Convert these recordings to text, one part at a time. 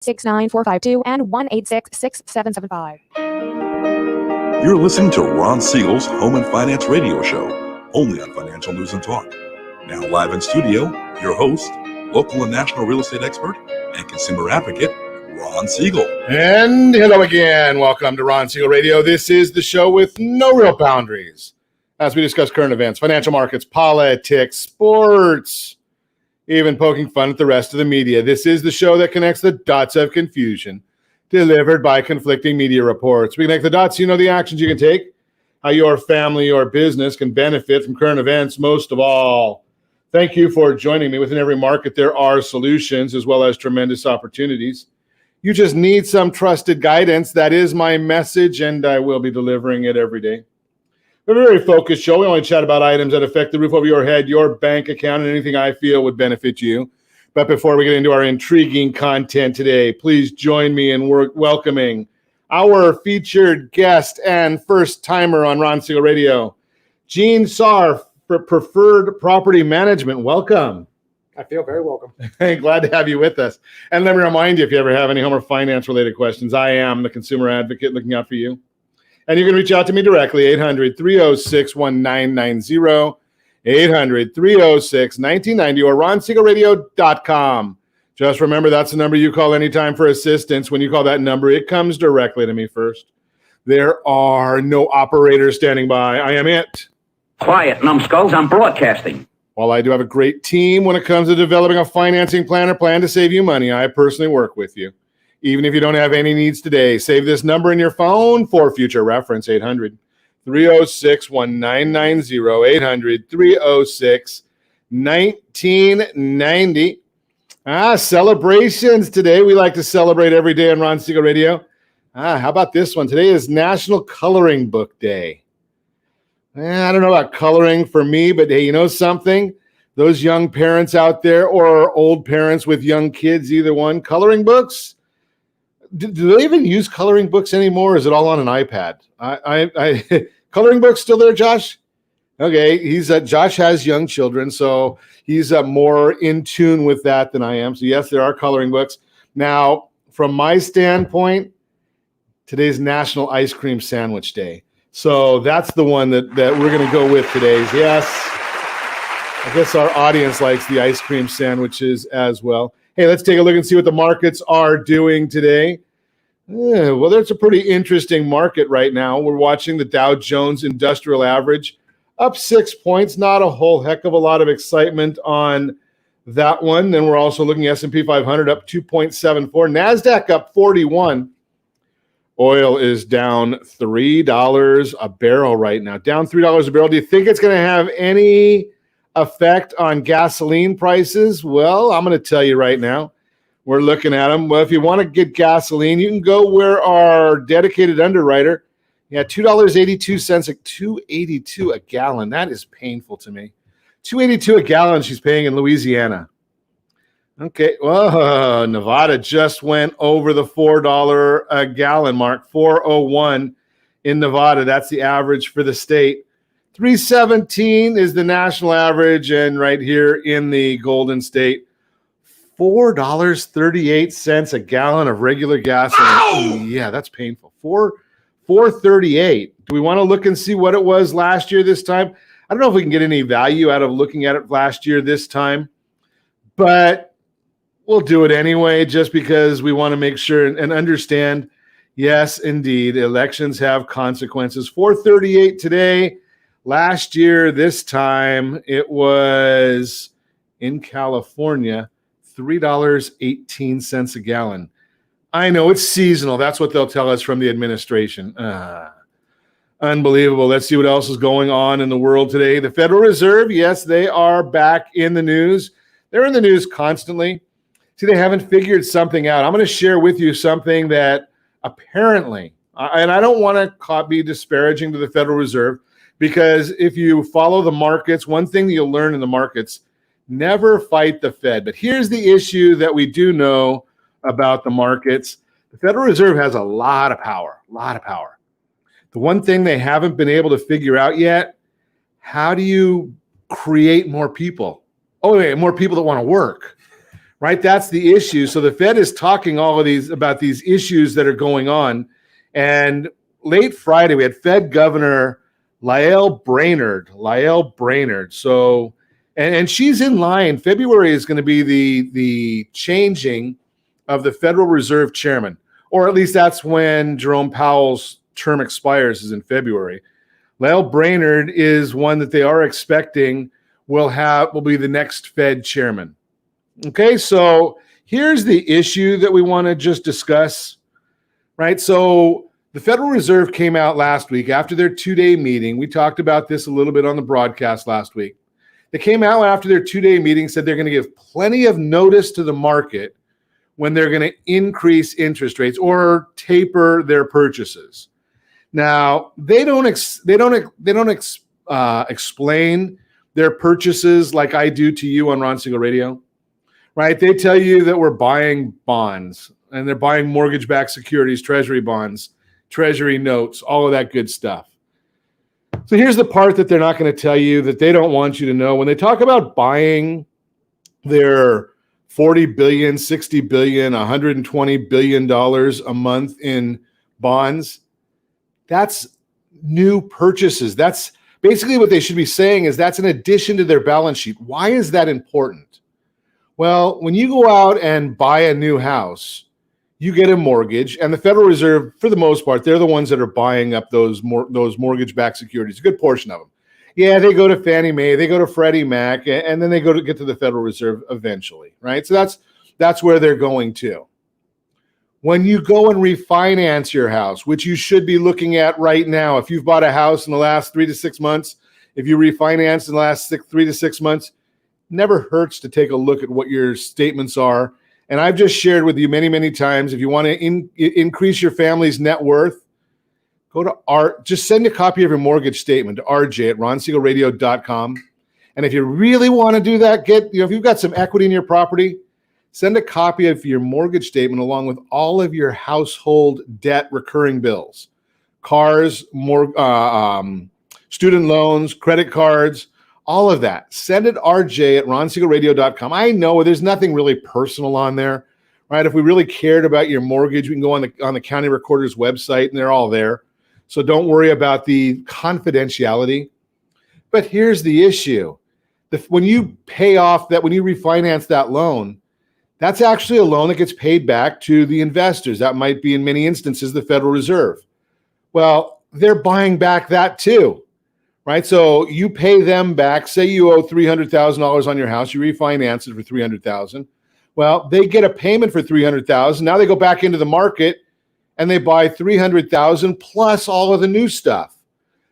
69452 and 1866775. You're listening to Ron Siegel's Home and Finance Radio Show, only on Financial News and Talk. Now live in studio, your host, local and national real estate expert and consumer advocate, Ron Siegel. And hello again. Welcome to Ron Siegel Radio. This is the show with no real boundaries as we discuss current events, financial markets, politics, sports, even poking fun at the rest of the media. This is the show that connects the dots of confusion delivered by conflicting media reports. We connect the dots so you know the actions you can take, how your family or business can benefit from current events. Most of all, thank you for joining me. Within every market, there are solutions as well as tremendous opportunities. You just need some trusted guidance. That is my message, and I will be delivering it every day. We're a very focused show. We only chat about items that affect the roof over your head, your bank account, and anything I feel would benefit you. But before we get into our intriguing content today, please join me in welcoming our featured guest and first timer on Ron Siegel Radio, Gene Tsair for Preferred Property Management. Welcome. I feel very welcome. Hey, glad to have you with us. And let me remind you, if you ever have any home or finance related questions, I am the consumer advocate looking out for you. And you can reach out to me directly, 800-306-1990, 800-306-1990, or ronsiegelradio.com. Just remember, that's the number you call anytime for assistance. When you call that number, it comes directly to me first. There are no operators standing by. I am it. Quiet, numbskulls. I'm broadcasting. While I do have a great team when it comes to developing a financing plan or plan to save you money, I personally work with you. Even if you don't have any needs today, save this number in your phone for future reference, 800-306-1990, 800-306-1990. Celebrations today. We like to celebrate every day on Ron Siegel Radio. How about this one? Today is National Coloring Book Day. I don't know about coloring for me, but hey, you know something? Those young parents out there or old parents with young kids, either one, coloring books, do they even use coloring books anymore? Or is it all on an iPad? Coloring books still there, Josh? Okay, Josh has young children, so he's more in tune with that than I am. So yes, there are coloring books. Now, from my standpoint, today's National Ice Cream Sandwich Day. So that's the one that we're going to go with today. Yes, I guess our audience likes the ice cream sandwiches as well. Hey, let's take a look and see what the markets are doing today. Well, there's a pretty interesting market right now. We're watching the Dow Jones Industrial Average up 6 points. Not a whole heck of a lot of excitement on that one. Then we're also looking at S&P 500 up 2.74. NASDAQ up 41. Oil is down $3 a barrel right now. Down $3 a barrel. Do you think it's going to have any effect on gasoline prices? Well, I'm going to tell you right now. We're looking at them. Well, if you want to get gasoline, you can go where our dedicated underwriter, $2.82, $2.82 a gallon. That is painful to me. $2.82 a gallon she's paying in Louisiana. Okay, well, Nevada just went over the $4 a gallon mark, $4.01 in Nevada. That's the average for the state. $3.17 is the national average, and right here in the Golden State, $4.38 a gallon of regular gasoline. Yeah, that's painful. $4.38. Do we want to look and see what it was last year this time? I don't know if we can get any value out of looking at it last year this time, but we'll do it anyway, just because we want to make sure and understand, yes, indeed, elections have consequences. $4.38 today. Last year, this time, it was in California, $3.18 a gallon. I know it's seasonal. That's what they'll tell us from the administration. Unbelievable. Let's see what else is going on in the world today. The Federal Reserve, yes, they are back in the news. They're in the news constantly. See, they haven't figured something out. I'm going to share with you something that apparently, and I don't want to be disparaging to the Federal Reserve, because if you follow the markets, one thing that you'll learn in the markets, never fight the Fed. But here's the issue that we do know about the markets. The Federal Reserve has a lot of power, The one thing they haven't been able to figure out yet, how do you create more people? Oh, wait, more people that want to work. right? That's the issue. So the Fed is talking all of these about these issues that are going on. And late Friday, we had Fed Governor Lael Brainerd. So, and she's in line. February is going to be the changing of the Federal Reserve chairman, or at least that's when Jerome Powell's term expires, is in February. Lael Brainerd is one that they are expecting will be the next Fed chairman. Okay, so here's the issue that we want to just discuss, right? So the Federal Reserve came out last week after their 2-day meeting. We talked about this a little bit on the broadcast last week. They came out after their 2-day meeting, said they're going to give plenty of notice to the market when they're going to increase interest rates or taper their purchases. Now, they don't explain their purchases like I do to you on Ron Siegel Radio, right? They tell you that we're buying bonds and they're buying mortgage-backed securities, treasury bonds, treasury notes, all of that good stuff. So here's the part that they're not going to tell you, that they don't want you to know. When they talk about buying their $40 billion, $60 billion, $120 billion a month in bonds, that's new purchases. That's basically what they should be saying, is that's an addition to their balance sheet. Why is that important? Well, when you go out and buy a new house, you get a mortgage, and the Federal Reserve, for the most part, they're the ones that are buying up those mortgage-backed securities, a good portion of them. Yeah, they go to Fannie Mae, they go to Freddie Mac, and then they get to the Federal Reserve eventually, right? So that's where they're going to. When you go and refinance your house, which you should be looking at right now, if you've bought a house in the last 3 to 6 months, if you refinance in the last 3 to 6 months, never hurts to take a look at what your statements are. And I've just shared with you many, many times, if you want to increase your family's net worth, go to just send a copy of your mortgage statement to RJ at ronsiegelradio.com. And if you really want to do that, if you've got some equity in your property, send a copy of your mortgage statement along with all of your household debt recurring bills, cars, student loans, credit cards, all of that. Send it RJ at ronsiegelradio.com. I know there's nothing really personal on there, right? If we really cared about your mortgage, we can go on the county recorder's website, and they're all there. So don't worry about the confidentiality. But here's the issue. When you refinance that loan, that's actually a loan that gets paid back to the investors. That might be, in many instances, the Federal Reserve. Well, they're buying back that too, right? So you pay them back. Say you owe $300,000 on your house. You refinance it for $300,000. Well, they get a payment for $300,000. Now they go back into the market and they buy $300,000 plus all of the new stuff.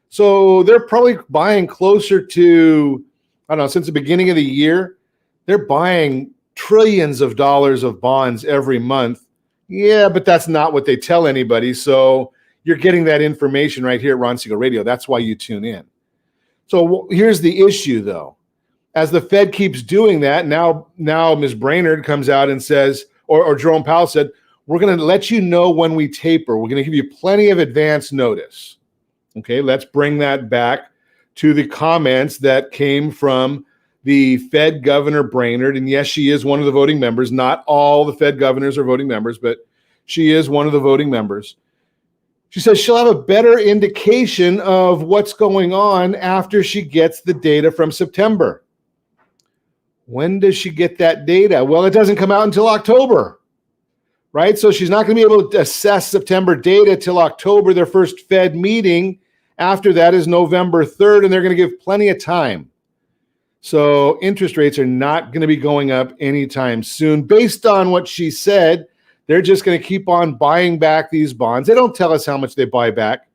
So they're probably buying closer to, I don't know, since the beginning of the year, they're buying trillions of dollars of bonds every month. Yeah, but that's not what they tell anybody. So you're getting that information right here at Ron Siegel Radio. That's why you tune in. So here's the issue, though. As the Fed keeps doing that, now Ms. Brainerd comes out and says, or Jerome Powell said, we're going to let you know when we taper. We're going to give you plenty of advance notice. Okay, let's bring that back to the comments that came from the Fed Governor Brainerd. And yes, she is one of the voting members. Not all the Fed governors are voting members, but she is one of the voting members. She says she'll have a better indication of what's going on after she gets the data from September. When does she get that data? Well, it doesn't come out until October, right? So she's not going to be able to assess September data till October. Their first Fed meeting after that is November 3rd, and they're going to give plenty of time. So interest rates are not going to be going up anytime soon. Based on what she said, they're just going to keep on buying back these bonds. They don't tell us how much they buy back,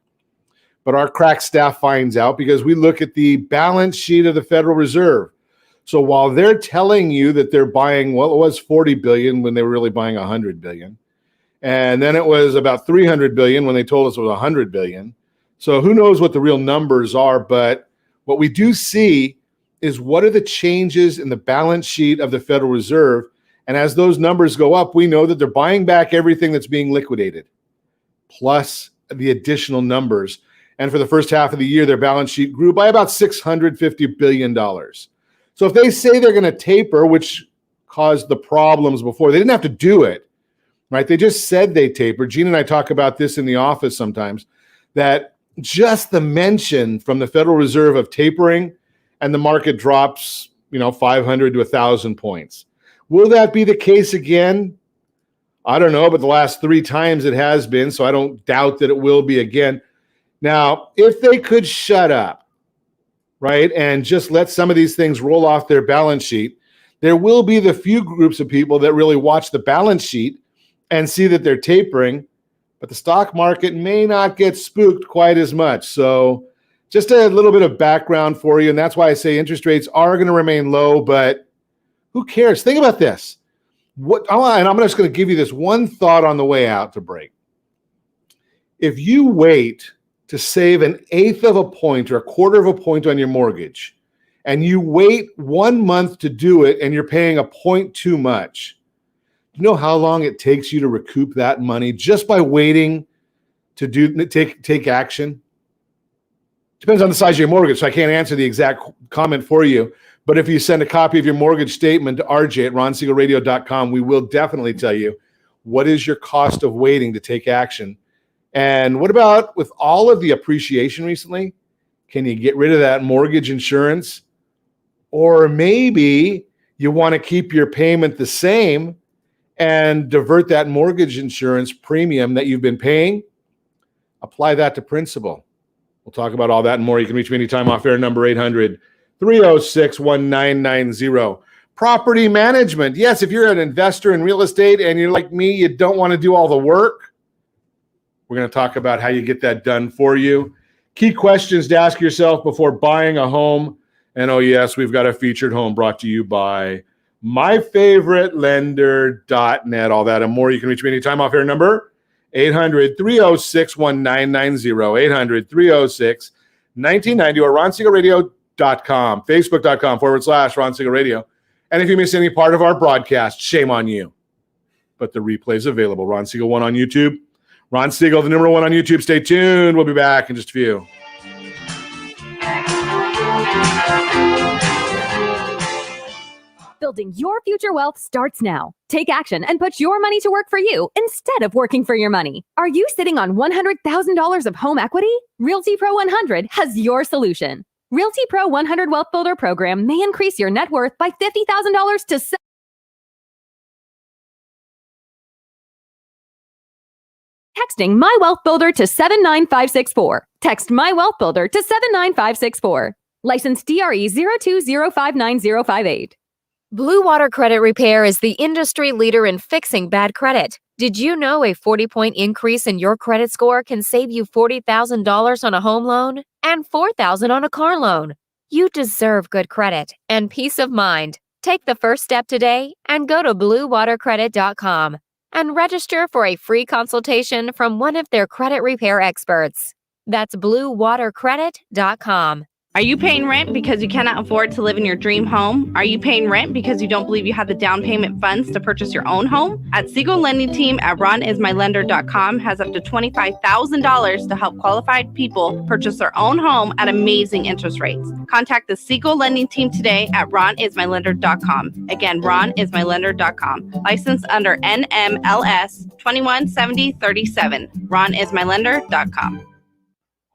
but our crack staff finds out because we look at the balance sheet of the Federal Reserve. So while they're telling you that they're buying, well, it was $40 billion when they were really buying $100 billion. And then it was about $300 billion when they told us it was $100 billion. So who knows what the real numbers are, but what we do see is what are the changes in the balance sheet of the Federal Reserve. And as those numbers go up, we know that they're buying back everything that's being liquidated, plus the additional numbers. And for the first half of the year, their balance sheet grew by about $650 billion. So if they say they're going to taper, which caused the problems before. They didn't have to do it, right? They just said they tapered. Gene and I talk about this in the office sometimes, that just the mention from the Federal Reserve of tapering and the market drops, 500 to 1,000 points. Will that be the case again? I don't know, but the last 3 times it has been, so I don't doubt that it will be again. Now, if they could shut up, right, and just let some of these things roll off their balance sheet, there will be the few groups of people that really watch the balance sheet and see that they're tapering, but the stock market may not get spooked quite as much. So just a little bit of background for you, and that's why I say interest rates are going to remain low, but who cares? Think about this. I'm just going to give you this one thought on the way out to break. If you wait to save 1/8 of a point or 1/4 of a point on your mortgage, and you wait 1 month to do it, and you're paying a point too much, do you know how long it takes you to recoup that money just by waiting to take action? Depends on the size of your mortgage, so I can't answer the exact comment for you. But if you send a copy of your mortgage statement to RJ at ronsiegelradio.com, we will definitely tell you what is your cost of waiting to take action. And what about with all of the appreciation recently? Can you get rid of that mortgage insurance? Or maybe you want to keep your payment the same and divert that mortgage insurance premium that you've been paying. Apply that to principal. We'll talk about all that and more. You can reach me anytime off air, number 800-306-1990. Property management. Yes, if you're an investor in real estate and you're like me, you don't want to do all the work. We're going to talk about how you get that done for you. Key questions to ask yourself before buying a home. And oh yes, we've got a featured home brought to you by myfavoritelender.net. All that and more. You can reach me anytime off air, number 800-306-1990. 800-306-1990 or ronsiegelradio.com, facebook.com/Ron Siegel Radio. And if you miss any part of our broadcast, shame on you. But the replay is available. Ron Siegel 1 on YouTube. Ron Siegel, the number 1 on YouTube. Stay tuned. We'll be back in just a few. Building your future wealth starts now. Take action and put your money to work for you instead of working for your money. Are you sitting on $100,000 of home equity? Realty Pro 100 has your solution. Realty Pro 100 Wealth Builder program may increase your net worth by $50,000 to texting My Wealth Builder to 79564. Text My Wealth Builder to 79564. License DRE 02059058. Blue Water Credit Repair is the industry leader in fixing bad credit. Did you know a 40-point increase in your credit score can save you $40,000 on a home loan and $4,000 on a car loan? You deserve good credit and peace of mind. Take the first step today and go to bluewatercredit.com and register for a free consultation from one of their credit repair experts. That's bluewatercredit.com. Are you paying rent because you cannot afford to live in your dream home? Are you paying rent because you don't believe you have the down payment funds to purchase your own home? At Siegel Lending Team at ronismylender.com has up to $25,000 to help qualified people purchase their own home at amazing interest rates. Contact the Siegel Lending Team today at ronismylender.com. Again, ronismylender.com. Licensed under NMLS 217037. ronismylender.com.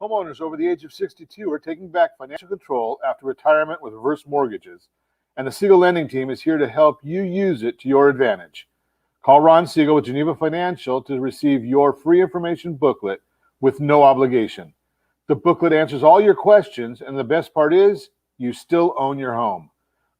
Homeowners over the age of 62 are taking back financial control after retirement with reverse mortgages, and the Siegel Lending Team is here to help you use it to your advantage. Call Ron Siegel with Geneva Financial to receive your free information booklet with no obligation. The booklet answers all your questions, and the best part is you still own your home.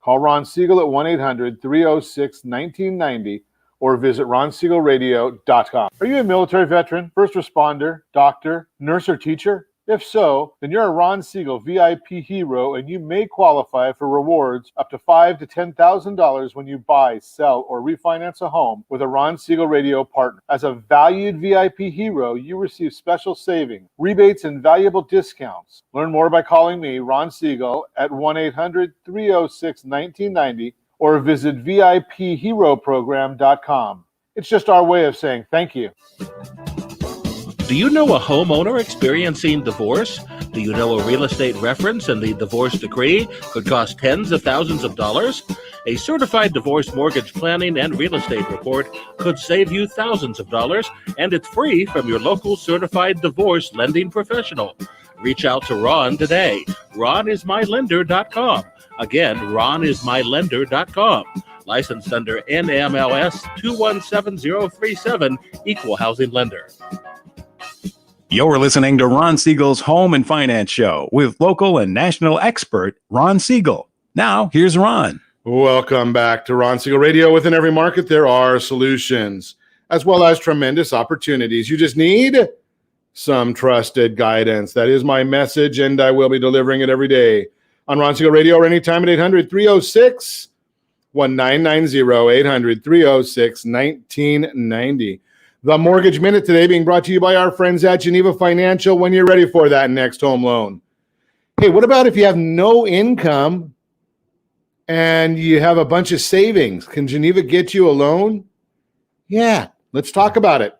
Call Ron Siegel at 1-800-306-1990 or visit ronsiegelradio.com. Are you a military veteran, first responder, doctor, nurse, or teacher? If so, then you're a Ron Siegel VIP hero, and you may qualify for rewards up to $5,000 to $10,000 when you buy, sell, or refinance a home with a Ron Siegel Radio partner. As a valued VIP hero, you receive special savings, rebates, and valuable discounts. Learn more by calling me, Ron Siegel, at 1-800-306-1990 or visit VIPHeroProgram.com. It's just our way of saying thank you. Do you know a homeowner experiencing divorce? Do you know a real estate reference and the divorce decree could cost tens of thousands of dollars? A certified divorce mortgage planning and real estate report could save you thousands of dollars, and it's free from your local certified divorce lending professional. Reach out to Ron today. RonIsMyLender.com. Again, RonIsMyLender.com. Licensed under NMLS 217037, Equal Housing Lender. You're listening to Ron Siegel's Home and Finance Show with local and national expert Ron Siegel. Now, here's Ron. Welcome back to Ron Siegel Radio. Within every market, there are solutions as well as tremendous opportunities. You just need some trusted guidance. That is my message, and I will be delivering it every day on Ron Siegel Radio or anytime at 800-306-1990, 800-306-1990. The Mortgage Minute today being brought to you by our friends at Geneva Financial when you're ready for that next home loan. Hey, what about if you have no income and you have a bunch of savings? Can Geneva get you a loan? Yeah, let's talk about it.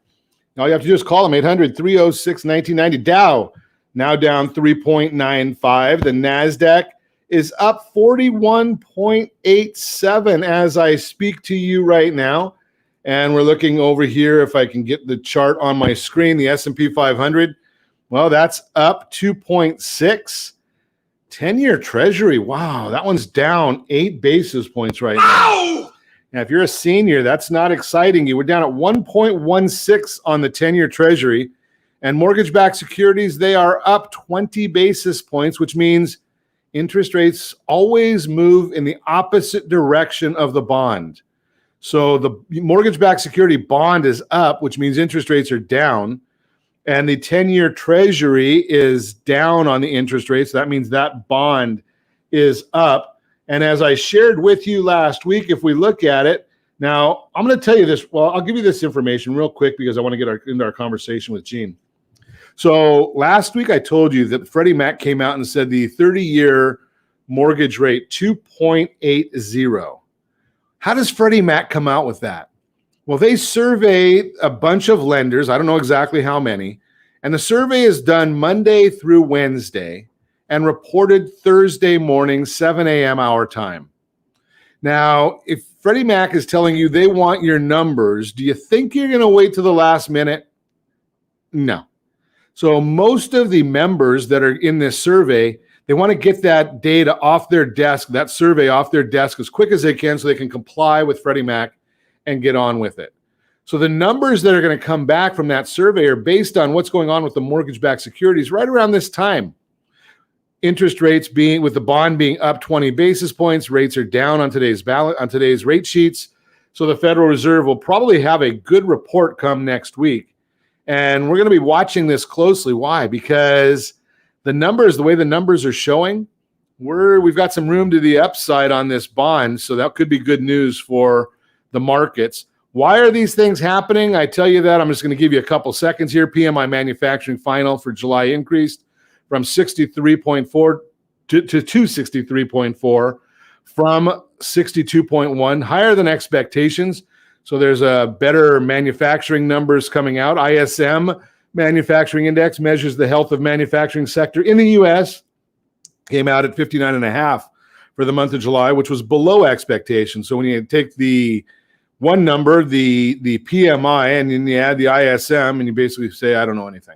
All you have to do is call them, 800-306-1990. Dow now down 3.95. The NASDAQ is up 41.87 as I speak to you right now. And we're looking over here, if I can get the chart on my screen, the S&P 500. Well, that's up 2.6. 10-year Treasury, wow, that one's down 8 basis points right now. Now, if you're a senior, that's not exciting you. We're down at 1.16 on the 10-year Treasury. And mortgage-backed securities, they are up 20 basis points, which means interest rates always move in the opposite direction of the bond. So the mortgage-backed security bond is up, which means interest rates are down. And the 10-year Treasury is down on the interest rates. So that means that bond is up. And as I shared with you last week, if we look at it, now I'm going to tell you this. Well, I'll give you this information real quick because I want to get into our conversation with Gene. So last week I told you that Freddie Mac came out and said the 30-year mortgage rate, 2.80. How does Freddie Mac come out with that? Well, they survey a bunch of lenders. I don't know exactly how many. And the survey is done Monday through Wednesday and reported Thursday morning, 7 a.m. our time. Now, if Freddie Mac is telling you they want your numbers, do you think you're going to wait to the last minute? No. So most of the members that are in this survey, they want to get that data off their desk, that survey off their desk as quick as they can so they can comply with Freddie Mac and get on with it. So the numbers that are going to come back from that survey are based on what's going on with the mortgage-backed securities right around this time. Interest rates being, with the bond being up 20 basis points, rates are down on today's rate sheets. So the Federal Reserve will probably have a good report come next week. And we're going to be watching this closely. Why? Because the way the numbers are showing, we've got some room to the upside on this bond. So that could be good news for the markets. Why are these things happening? I tell you that. I'm just going to give you a couple seconds here. PMI manufacturing final for July increased from 63.4 to 263.4 from 62.1, higher than expectations. So there's a better manufacturing numbers coming out. ISM Manufacturing Index measures the health of manufacturing sector in the U.S. Came out at 59.5 for the month of July, which was below expectations. So when you take the one number, the PMI, and then you add the ISM, and you basically say, I don't know anything,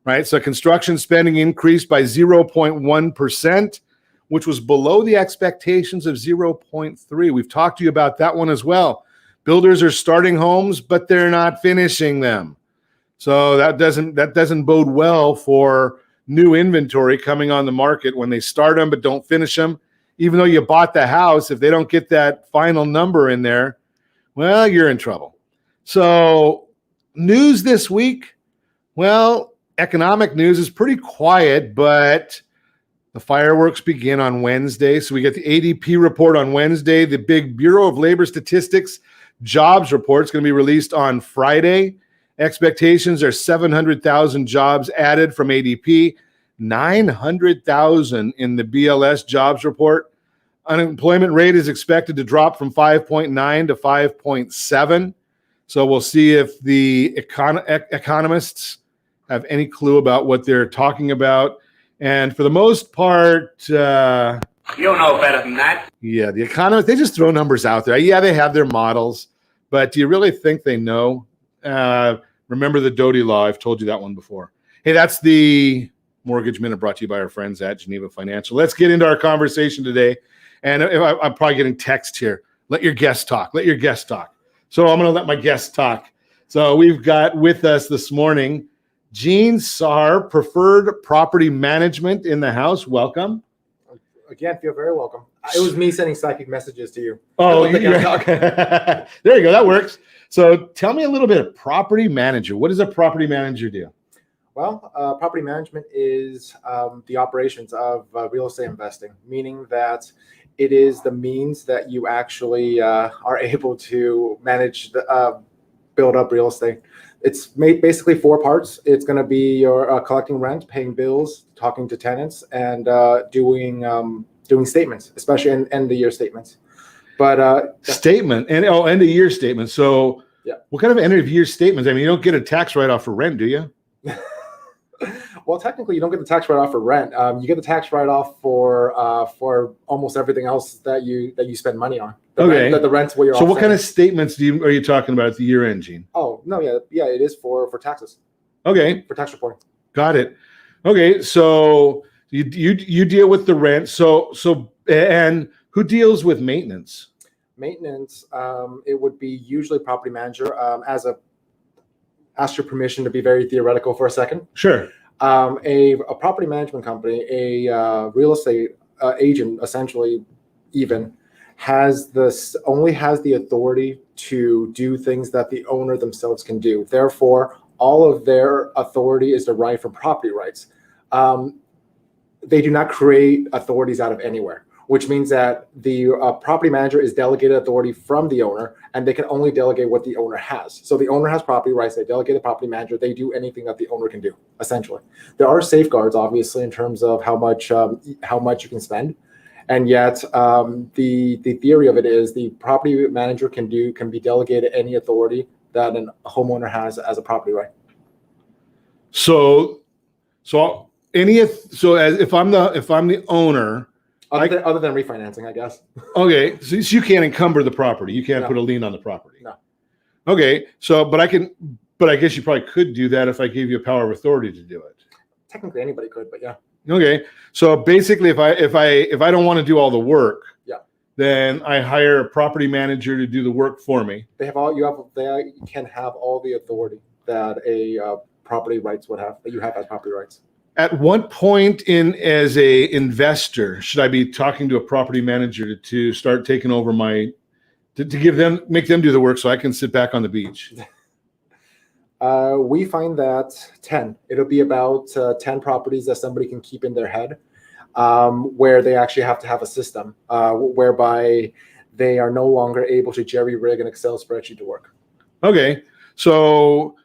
right? So construction spending increased by 0.1%, which was below the expectations of 0.3. We've talked to you about that one as well. Builders are starting homes, but they're not finishing them. So that doesn't bode well for new inventory coming on the market when they start them but don't finish them. Even though you bought the house, if they don't get that final number in there, well, you're in trouble. So news this week, well, economic news is pretty quiet, but the fireworks begin on Wednesday. So we get the ADP report on Wednesday. The big Bureau of Labor Statistics jobs report is going to be released on Friday. Expectations are 700,000 jobs added from ADP, 900,000 in the BLS jobs report. Unemployment rate is expected to drop from 5.9 to 5.7. So we'll see if the economists have any clue about what they're talking about. And for the most part, You know better than that. Yeah, the economists, they just throw numbers out there. Yeah, they have their models, but do you really think they know? Remember the Doty Law. I've told you that one before. Hey, that's the Mortgage Minute brought to you by our friends at Geneva Financial. Let's get into our conversation today. And I'm probably getting text here. Let your guest talk. Let your guest talk. So I'm going to let my guest talk. So we've got with us this morning Gene Tsair, Preferred Property Management in the house. Welcome. Again, feel very welcome. It was me sending psychic messages to you. Oh, there you go. That works. So tell me a little bit of property manager. What does a property manager do? Well, property management is the operations of real estate investing, meaning that it is the means that you actually are able to manage, build up real estate. It's made basically four parts. It's going to be your collecting rent, paying bills, talking to tenants, and doing statements, especially end of the year statements. But statement and end of year statement. So yeah, what kind of end of year statements? I mean, you don't get a tax write off for rent, do you? Well, technically, you don't get the tax write-off for rent. You get the tax write-off for almost everything else that you spend money on. The rent's what you're. So, what kind of statements are you talking about at the year end, Gene? Oh no, yeah, it is for taxes. Okay, for tax reporting. Got it. Okay, so you deal with the rent. So and who deals with maintenance? Maintenance, it would be usually property manager. Ask your permission to be very theoretical for a second. Sure. A property management company, a real estate agent, essentially, even only has the authority to do things that the owner themselves can do. Therefore, all of their authority is derived from property rights. They do not create authorities out of anywhere, which means that the property manager is delegated authority from the owner, and they can only delegate what the owner has. So the owner has property rights. They delegate the property manager. They do anything that the owner can do, essentially. There are safeguards, obviously, in terms of how much you can spend, and yet the theory of it is the property manager can be delegated any authority that a homeowner has as a property right. So if I'm the owner. Other than refinancing, I guess. Okay, so you can't encumber the property. You can't put a lien on the property. No. Okay, but I guess you probably could do that if I gave you a power of authority to do it. Technically, anybody could, but yeah. Okay, so basically, if I don't want to do all the work, yeah, then I hire a property manager to do the work for me. They can have all the authority that a property rights would have, that you have as property rights. At what point as a investor should I be talking to a property manager to start taking over make them do the work so I can sit back on the beach? We find that 10. It'll be about 10 properties that somebody can keep in their head, where they actually have to have a system whereby they are no longer able to jerry rig an Excel spreadsheet to work. Okay, so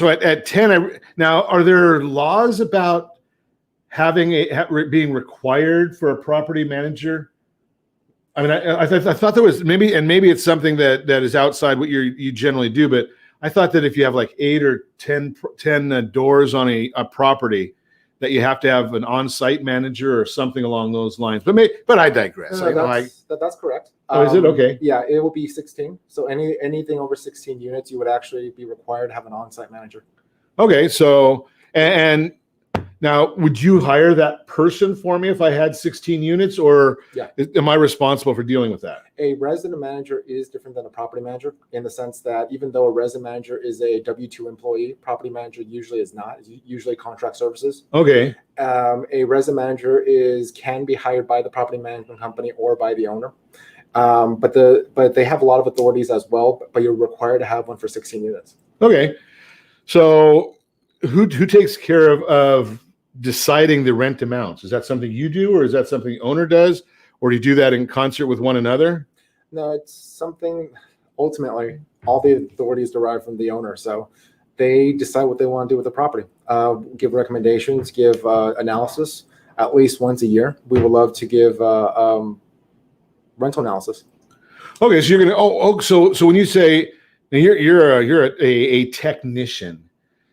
at 10, now are there laws about being required for a property manager? I mean, I thought there was maybe it's something that is outside what you generally do, but I thought that if you have like 8 or 10 doors on a property, that you have to have an on-site manager or something along those lines. But I digress. That's correct. Oh, is it? Okay. Yeah, it will be 16. So anything over 16 units, you would actually be required to have an on-site manager. Okay, so and now, would you hire that person for me if I had 16 units, or am I responsible for dealing with that? A resident manager is different than a property manager in the sense that even though a resident manager is a W-2 employee, property manager usually is not. It's usually contract services. Okay. A resident manager can be hired by the property management company or by the owner, but they have a lot of authorities as well. But you're required to have one for 16 units. Okay. So who takes care of deciding the rent amounts? Is that something you do, or is that something the owner does, or do you do that in concert with one another? No, it's something, ultimately, all the authority is derived from the owner. So they decide what they want to do with the property, give recommendations, give analysis at least once a year. We would love to give rental analysis. Okay, so you're gonna so when you say now you're a technician.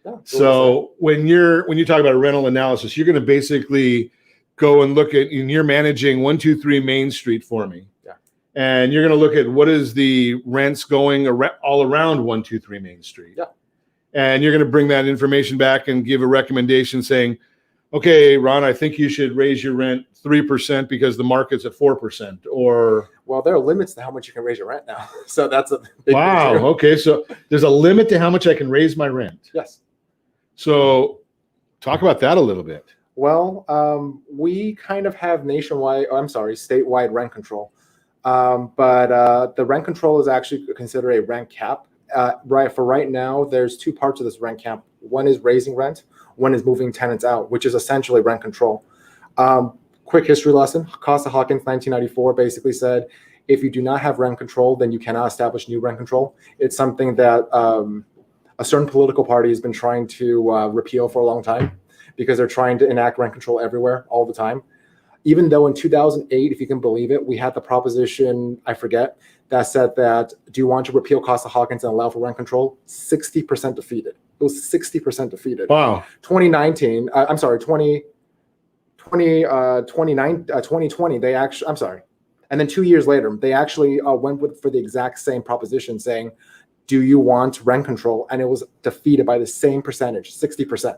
Yeah, so when you talk about rental analysis, you're going to basically go and look at, and you're managing 123 Main Street for me. Yeah. And you're going to look at what is the rents going all around 123 Main Street. Yeah. And you're going to bring that information back and give a recommendation saying, okay, Ron, I think you should raise your rent 3% because the market's at 4%. Or well, there are limits to how much you can raise your rent now. So that's a big wow. thing too. Okay, so there's a limit to how much I can raise my rent. Yes. So talk about that a little bit. Well, we kind of have statewide rent control. But the rent control is actually considered a rent cap. Right now, there's two parts of this rent cap. One is raising rent. One is moving tenants out, which is essentially rent control. Quick history lesson. Costa-Hawkins, 1994, basically said, if you do not have rent control, then you cannot establish new rent control. It's something that a certain political party has been trying to repeal for a long time because they're trying to enact rent control everywhere all the time. Even though in 2008, if you can believe it, we had the proposition, I forget, that said that, do you want to repeal Costa-Hawkins and allow for rent control? 60% defeated. It was 60% defeated. Wow. 2020, they actually, and then 2 years later, they actually went for the exact same proposition saying, do you want rent control? And it was defeated by the same percentage, 60%.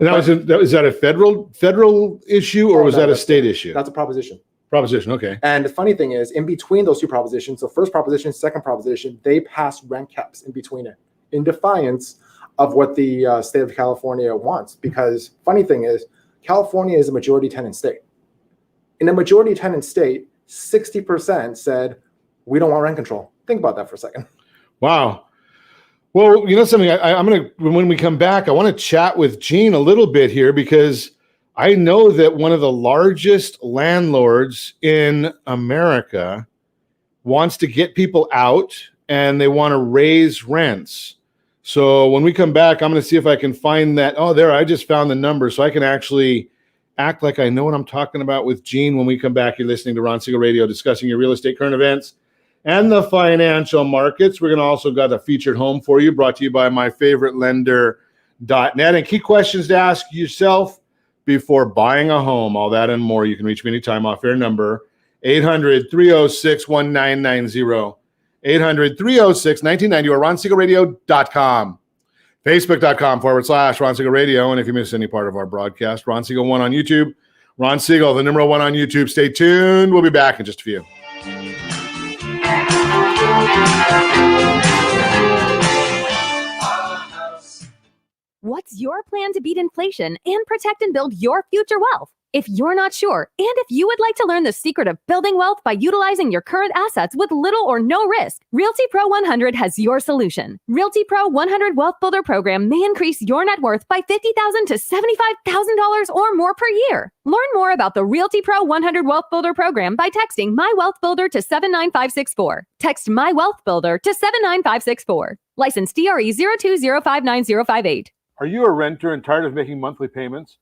And is that a federal issue, or was that a state issue? That's a proposition. Proposition, okay. And the funny thing is, in between those two propositions, so first proposition, second proposition, they passed rent caps in between it, in defiance of what the state of California wants. Because funny thing is, California is a majority tenant state. In a majority tenant state, 60% said, we don't want rent control. Think about that for a second. Wow. Well, you know something, I'm going to, when we come back, I want to chat with Gene a little bit here, because I know that one of the largest landlords in America wants to get people out and they want to raise rents. So when we come back, I'm going to see if I can find that. Oh, there, I just found the number, so I can actually act like I know what I'm talking about with Gene. When we come back, you're listening to Ron Siegel Radio, discussing your real estate current events and the financial markets. We're going to also got a featured home for you, brought to you by myfavoritelender.net. And key questions to ask yourself before buying a home, all that and more. You can reach me anytime, off-air number 800-306-1990, 800-306-1990, or RonSiegelRadio.com, Facebook.com/Ron Siegel Radio. And if you miss any part of our broadcast, Ron Siegel 1 on YouTube, Ron Siegel, the number 1 on YouTube. Stay tuned. We'll be back in just a few. What's your plan to beat inflation and protect and build your future wealth? If you're not sure, and if you would like to learn the secret of building wealth by utilizing your current assets with little or no risk, Realty Pro 100 has your solution. Realty Pro 100 Wealth Builder Program may increase your net worth by $50,000 to $75,000 or more per year. Learn more about the Realty Pro 100 Wealth Builder Program by texting My Wealth Builder to 79564. Text My Wealth Builder to 79564. License DRE 02059058. Are you a renter and tired of making monthly payments,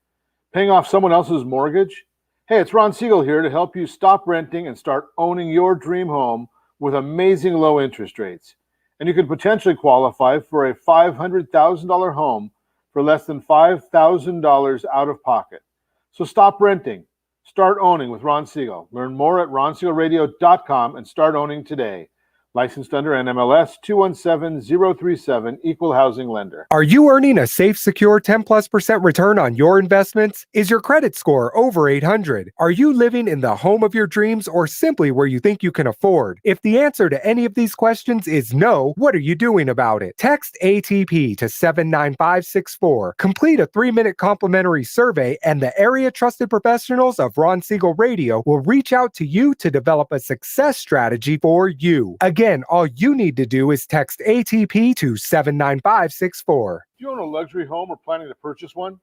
paying off someone else's mortgage? Hey, it's Ron Siegel here to help you stop renting and start owning your dream home with amazing low interest rates. And you could potentially qualify for a $500,000 home for less than $5,000 out of pocket. So stop renting, start owning with Ron Siegel. Learn more at RonSiegelRadio.com and start owning today. Licensed under NMLS 217037, Equal Housing Lender. Are you earning a safe, secure 10+% return on your investments? Is your credit score over 800? Are you living in the home of your dreams or simply where you think you can afford? If the answer to any of these questions is no, what are you doing about it? Text ATP to 79564. Complete a 3-minute complimentary survey, and the area trusted professionals of Ron Siegel Radio will reach out to you to develop a success strategy for you. Again, all you need to do is text ATP to 79564. Do you own a luxury home or planning to purchase one?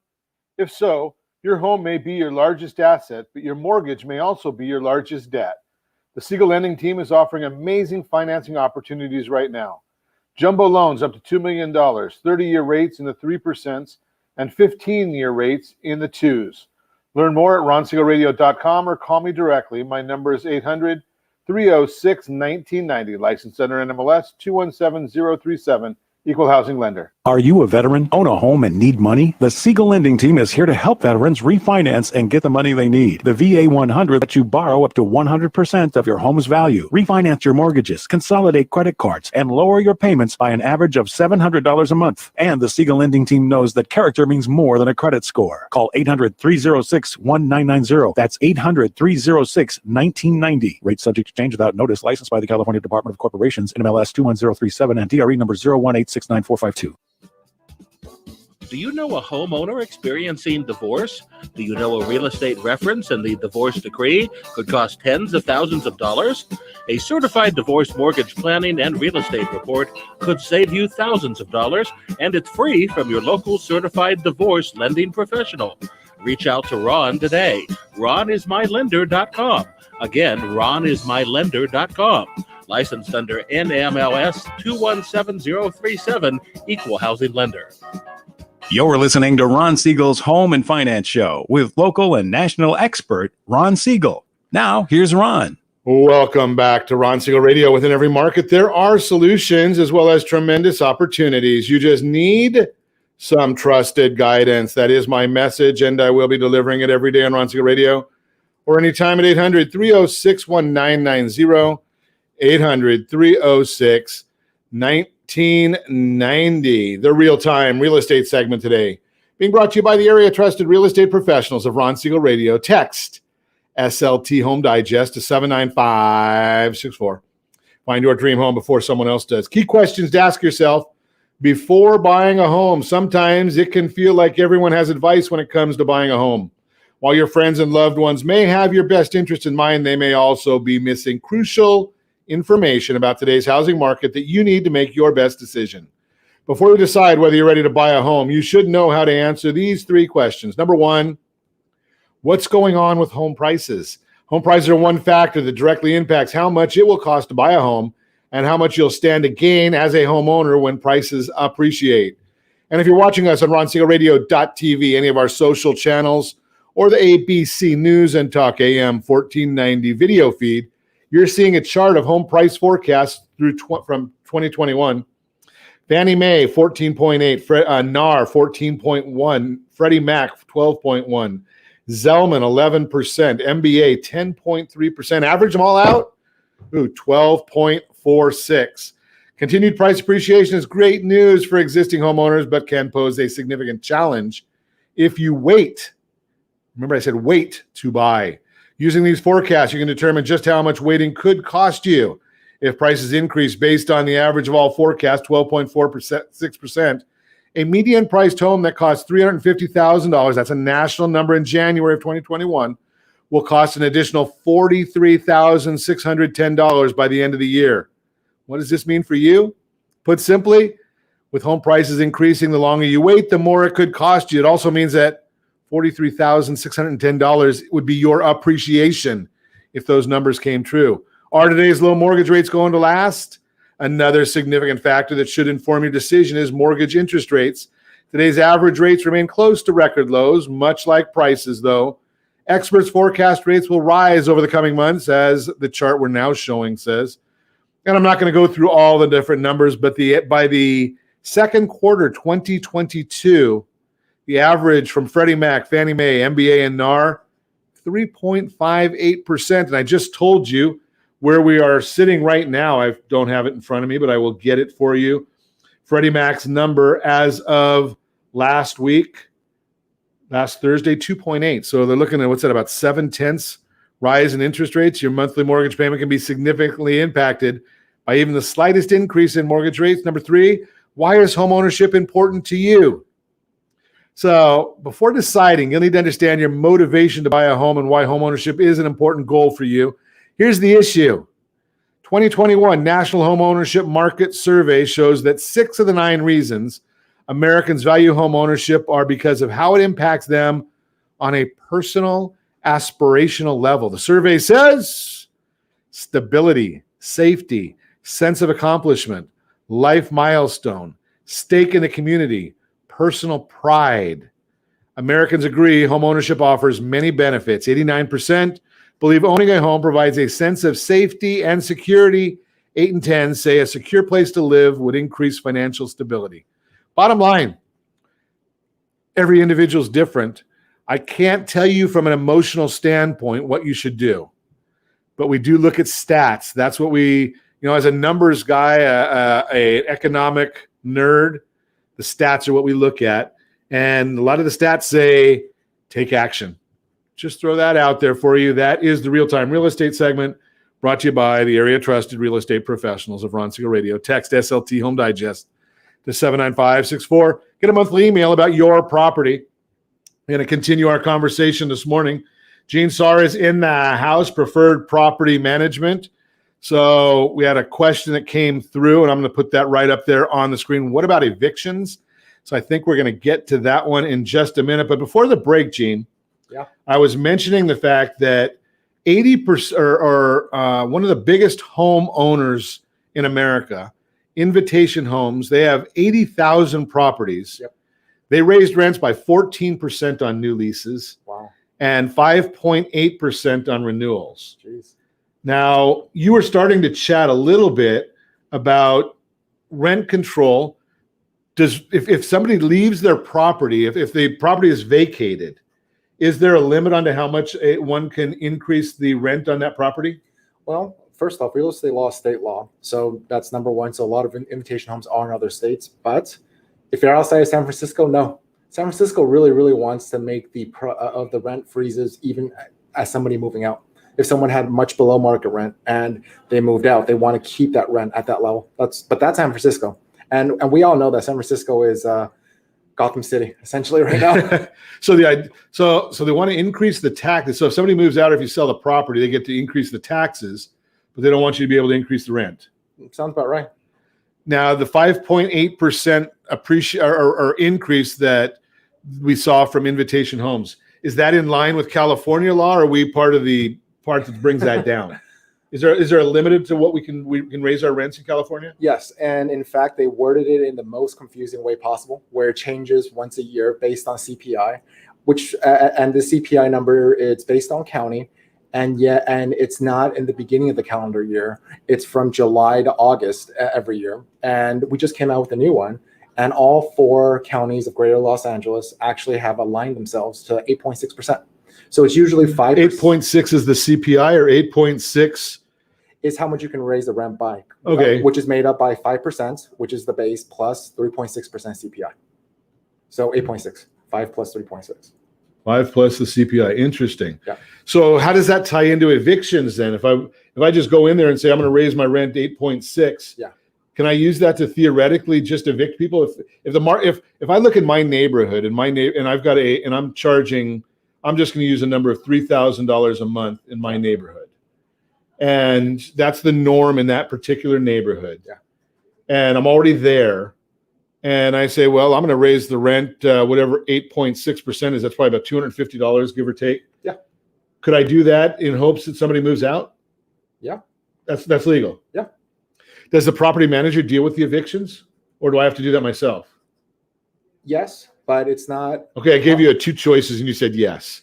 If so, your home may be your largest asset, but your mortgage may also be your largest debt. The Siegel Lending Team is offering amazing financing opportunities right now. Jumbo loans up to $2 million, 30-year rates in the 3%, and 15-year rates in the 2s. Learn more at RonSiegelRadio.com or call me directly. My number is 800-306-1990, licensed under NMLS 217037, Equal Housing Lender. Are you a veteran, own a home, and need money? The Siegel Lending Team is here to help veterans refinance and get the money they need. The VA 100 lets you borrow up to 100% of your home's value, refinance your mortgages, consolidate credit cards, and lower your payments by an average of $700 a month. And the Siegel Lending Team knows that character means more than a credit score. Call 800-306-1990. That's 800-306-1990. Rate subject to change without notice. Licensed by the California Department of Corporations, NMLS 21037, and DRE number 018694452. Do you know a homeowner experiencing divorce? Do you know a real estate reference and the divorce decree could cost tens of thousands of dollars? A certified divorce mortgage planning and real estate report could save you thousands of dollars, and it's free from your local certified divorce lending professional. Reach out to Ron today. RonIsMyLender.com. Again, RonIsMyLender.com. Licensed under NMLS 217037, Equal Housing Lender. You're listening to Ron Siegel's Home and Finance Show with local and national expert Ron Siegel. Now, here's Ron. Welcome back to Ron Siegel Radio. Within every market, there are solutions as well as tremendous opportunities. You just need some trusted guidance. That is my message, and I will be delivering it every day on Ron Siegel Radio or anytime at 800-306-1990, 800-306-1990. 1990, the real-time real estate segment today, being brought to you by the area trusted real estate professionals of Ron Siegel Radio. Text SLT Home Digest to 79564. Find your dream home before someone else does. Key questions to ask yourself before buying a home. Sometimes it can feel like everyone has advice when it comes to buying a home. While your friends and loved ones may have your best interest in mind, they may also be missing crucial information about today's housing market that you need to make your best decision. Before you decide whether you're ready to buy a home, you should know how to answer these three questions. Number one, what's going on with home prices? Home prices are one factor that directly impacts how much it will cost to buy a home and how much you'll stand to gain as a homeowner when prices appreciate. And if you're watching us on RonSiegelRadio.tv, any of our social channels, or the ABC News and Talk AM 1490 video feed, you're seeing a chart of home price forecasts through from 2021. Fannie Mae, 14.8, NAR, 14.1, Freddie Mac, 12.1, Zellman, 11%, MBA, 10.3%. Average them all out, 12.46. Continued price appreciation is great news for existing homeowners, but can pose a significant challenge if you wait. Remember, I said wait to buy. Using these forecasts, you can determine just how much waiting could cost you. If prices increase based on the average of all forecasts, 12.46%, a median priced home that costs $350,000, that's a national number in January of 2021, will cost an additional $43,610 by the end of the year. What does this mean for you? Put simply, with home prices increasing, the longer you wait, the more it could cost you. It also means that $43,610 would be your appreciation if those numbers came true. Are today's low mortgage rates going to last? Another significant factor that should inform your decision is mortgage interest rates. Today's average rates remain close to record lows, much like prices, though. Experts forecast rates will rise over the coming months, as the chart we're now showing says. And I'm not going to go through all the different numbers, but by the second quarter 2022, the average from Freddie Mac, Fannie Mae, MBA, and NAR, 3.58%. And I just told you where we are sitting right now. I don't have it in front of me, but I will get it for you. Freddie Mac's number as of last Thursday, 2.8. So they're looking at, what's that, about 0.7 rise in interest rates. Your monthly mortgage payment can be significantly impacted by even the slightest increase in mortgage rates. Number three, why is home ownership important to you? So before deciding, you'll need to understand your motivation to buy a home and why homeownership is an important goal for you. Here's the issue. 2021 National Home Ownership Market Survey shows that 6 of the 9 reasons Americans value home ownership are because of how it impacts them on a personal, aspirational level. The survey says stability, safety, sense of accomplishment, life milestone, stake in the community, personal pride. Americans agree home ownership offers many benefits. 89% believe owning a home provides a sense of safety and security. 8 in 10 say a secure place to live would increase financial stability. bottom line, every individual is different. I can't tell you from an emotional standpoint what you should do, but we do look at stats. That's what we, as a numbers guy, a economic nerd, the stats are what we look at. And a lot of the stats say, take action. Just throw that out there for you. That is the Real-Time Real Estate segment brought to you by the area trusted real estate professionals of Ron Siegel Radio. Text SLT Home Digest to 79564. Get a monthly email about your property. We're going to continue our conversation this morning. Gene Tsair is in the house, Preferred Property Management. So we had a question that came through, and I'm going to put that right up there on the screen. What about evictions? So I think we're going to get to that one in just a minute. But before the break, Gene, I was mentioning the fact that 80% or one of the biggest home owners in America, Invitation Homes, they have 80,000 properties. Yep. They raised rents by 14% on new leases. Wow. And 5.8% on renewals. Jeez. Now, you were starting to chat a little bit about rent control. If somebody leaves their property, if the property is vacated, is there a limit on to how much one can increase the rent on that property? Well, first off, real estate law is state law. So that's number one. So a lot of Invitation Homes are in other states. But if you're outside of San Francisco, no. San Francisco really, really wants to make the of the rent freezes even as somebody moving out. If someone had much below market rent and they moved out, they want to keep that rent at that level. But that's San Francisco. And we all know that San Francisco is Gotham City essentially right now. So they want to increase the taxes. So if somebody moves out, or if you sell the property, they get to increase the taxes, but they don't want you to be able to increase the rent. Sounds about right. Now, the 5.8% or increase that we saw from Invitation Homes, is that in line with California law, or are we part of the part that brings that down? Is there a limit to what we can raise our rents in California? Yes, and in fact, they worded it in the most confusing way possible, where it changes once a year based on CPI, which and the CPI number, it's based on county. And it's not in the beginning of the calendar year. It's from July to August every year. And we just came out with a new one. And all 4 counties of Greater Los Angeles actually have aligned themselves to 8.6%. So it's usually 5%. 8.6 is the CPI, or 8.6 is how much you can raise the rent by. Okay. Which is made up by 5%, which is the base, plus 3.6% CPI. So 8.6, 5 plus 3.6. 5 plus the CPI. Interesting. Yeah. So how does that tie into evictions then? If I just go in there and say I'm going to raise my rent 8.6, yeah, can I use that to theoretically just evict people? If I look at my neighborhood and and I'm just going to use a number of $3,000 a month in my neighborhood, and that's the norm in that particular neighborhood. Yeah. And I'm already there. And I say, well, I'm going to raise the rent, whatever 8.6% is. That's probably about $250, give or take. Yeah. Could I do that in hopes that somebody moves out? Yeah. That's legal. Yeah. Does the property manager deal with the evictions, or do I have to do that myself? Yes, but it's not. Okay, I gave you 2 choices, and you said yes.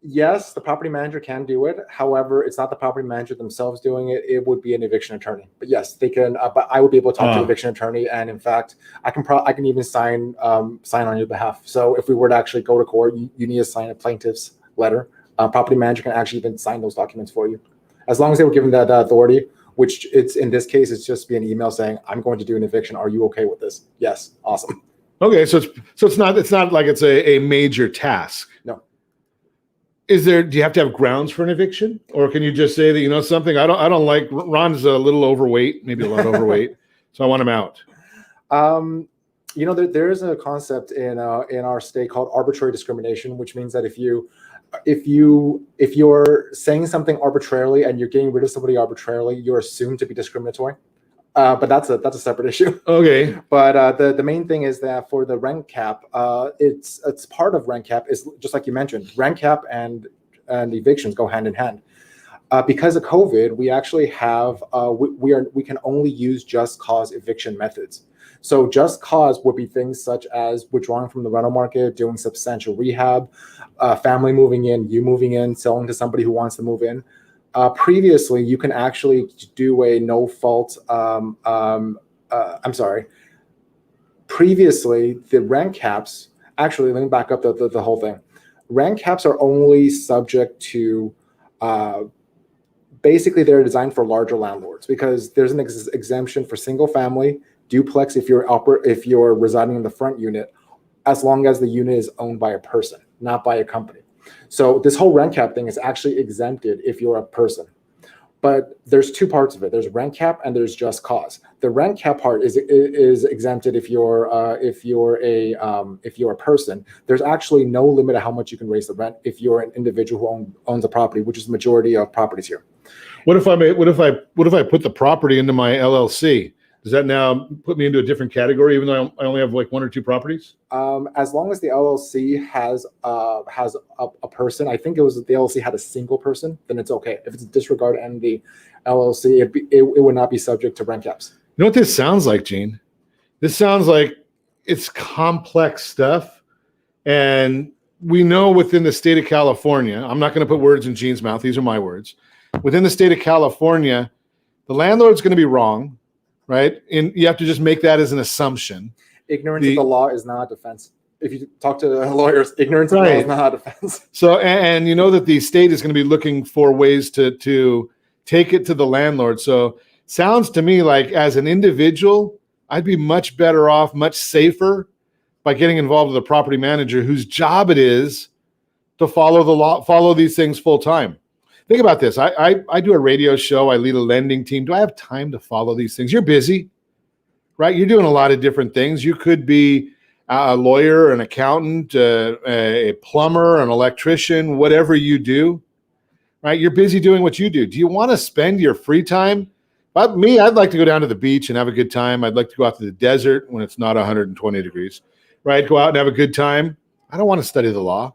Yes, the property manager can do it. However, it's not the property manager themselves doing it. It would be an eviction attorney. But yes, they can. But I would be able to talk to an eviction attorney, and in fact, I can even sign on your behalf. So if we were to actually go to court, you need to sign a plaintiff's letter. Property manager can actually even sign those documents for you, as long as they were given that authority. Which it's in this case, it's just be an email saying, "I'm going to do an eviction. Are you okay with this?" Yes, awesome. Okay, so it's not like it's a major task. No. Do you have to have grounds for an eviction, or can you just say that something? I don't like Ron's a little overweight, maybe a lot overweight, so I want him out. There is a concept in our state called arbitrary discrimination, which means that if you're saying something arbitrarily and you're getting rid of somebody arbitrarily, you're assumed to be discriminatory. But that's a separate issue. Okay. But the main thing is that for the rent cap, it's part of rent cap is just like you mentioned, rent cap and evictions go hand in hand. Because of COVID, we actually have we can only use just cause eviction methods. So just cause would be things such as withdrawing from the rental market, doing substantial rehab, family moving in, you moving in, selling to somebody who wants to move in. Previously, you can actually do a no fault. previously, the rent caps, actually, let me back up the whole thing. Rent caps are only subject to, basically they're designed for larger landlords because there's an exemption for single family, duplex if you're residing in the front unit, as long as the unit is owned by a person, not by a company. So this whole rent cap thing is actually exempted if you're a person. But there's two parts of it. There's rent cap and there's just cause. The rent cap part is exempted if you're a person. There's actually no limit to how much you can raise the rent if you're an individual who owns a property, which is the majority of properties here. What if I put the property into my LLC? Does that now put me into a different category, even though I only have like one or two properties? As long as the LLC has a person, I think it was the LLC had a single person, then it's okay. If it's disregard and the LLC, it would not be subject to rent caps. You know what this sounds like, Gene? This sounds like it's complex stuff. And we know within the state of California, I'm not going to put words in Gene's mouth. These are my words. Within the state of California, the landlord's going to be wrong. Right? And you have to just make that as an assumption. Ignorance of the law is not a defense. If you talk to lawyers, ignorance of the law is not a defense. So, and you know that the state is going to be looking for ways to take it to the landlord. So sounds to me like as an individual, I'd be much better off, much safer by getting involved with a property manager whose job it is to follow the law, follow these things full time. Think about this. I do a radio show. I lead a lending team. Do I have time to follow these things? You're busy, right? You're doing a lot of different things. You could be a lawyer, an accountant, a plumber, an electrician, whatever you do, right? You're busy doing what you do. Do you want to spend your free time? But me, I'd like to go down to the beach and have a good time. I'd like to go out to the desert when it's not 120 degrees, right? Go out and have a good time. I don't want to study the law.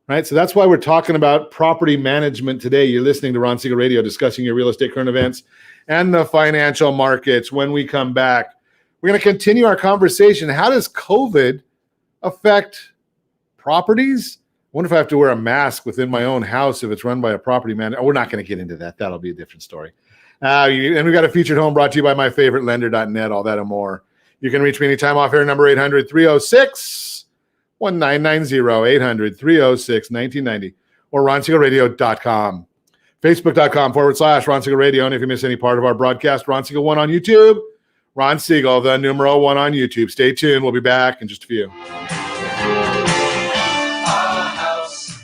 Right. So that's why we're talking about property management today. You're listening to Ron Siegel Radio discussing your real estate current events and the financial markets. When we come back, we're going to continue our conversation. How does COVID affect properties? I wonder if I have to wear a mask within my own house if it's run by a property manager. Oh, we're not going to get into that. That'll be a different story. And we've got a featured home brought to you by myfavoritelender.net, all that and more. You can reach me anytime off air, number 800-306. 1990 800-306-1990 or RonSiegelRadio.com. Facebook.com/Ron Siegel Radio. And if you miss any part of our broadcast, Ron Siegel 1 on YouTube. Ron Siegel, the numeral 1 on YouTube. Stay tuned. We'll be back in just a few.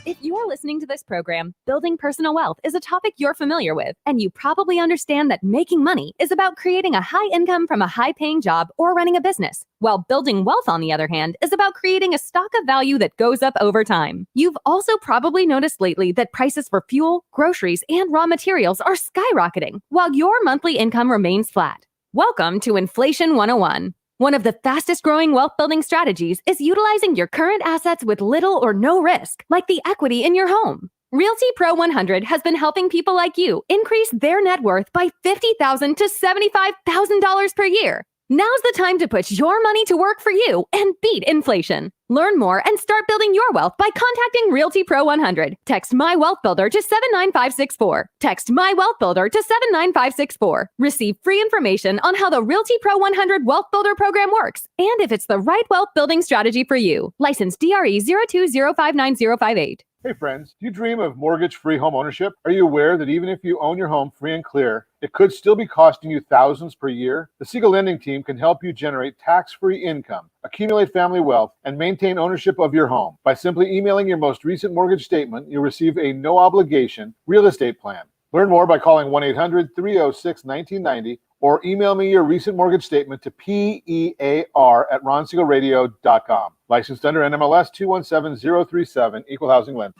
If you're listening to this program, building personal wealth is a topic you're familiar with, and you probably understand that making money is about creating a high income from a high-paying job or running a business, while building wealth, on the other hand, is about creating a stock of value that goes up over time. You've also probably noticed lately that prices for fuel, groceries, and raw materials are skyrocketing, while your monthly income remains flat. Welcome to Inflation 101. One of the fastest growing wealth building strategies is utilizing your current assets with little or no risk, like the equity in your home. Realty Pro 100 has been helping people like you increase their net worth by $50,000 to $75,000 per year. Now's the time to put your money to work for you and beat inflation. Learn more and start building your wealth by contacting Realty Pro 100. Text My Wealth Builder to 79564. Text My Wealth Builder to 79564. Receive free information on how the Realty Pro 100 Wealth Builder program works and if it's the right wealth building strategy for you. License DRE 02059058. Hey friends, do you dream of mortgage-free home ownership? Are you aware that even if you own your home free and clear, it could still be costing you thousands per year? The Siegel Lending Team can help you generate tax-free income, accumulate family wealth, and maintain ownership of your home. By simply emailing your most recent mortgage statement, you'll receive a no-obligation real estate plan. Learn more by calling 1-800-306-1990 or email me your recent mortgage statement to PEAR@RonSiegelRadio.com. Licensed under NMLS 217037, Equal Housing Lender.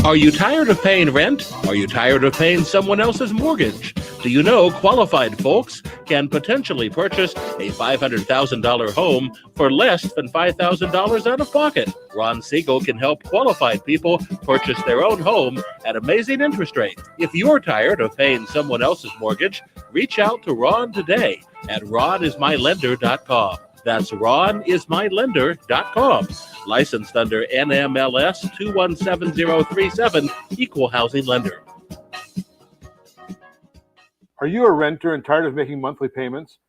Are you tired of paying rent? Are you tired of paying someone else's mortgage? Do you know qualified folks can potentially purchase a $500,000 home for less than $5,000 out of pocket? Ron Siegel can help qualified people purchase their own home at amazing interest rates. If you're tired of paying someone else's mortgage, reach out to Ron today at ronismylender.com. That's ronismylender.com. Licensed under NMLS 217037, Equal Housing Lender. Are you a renter and tired of making monthly payments?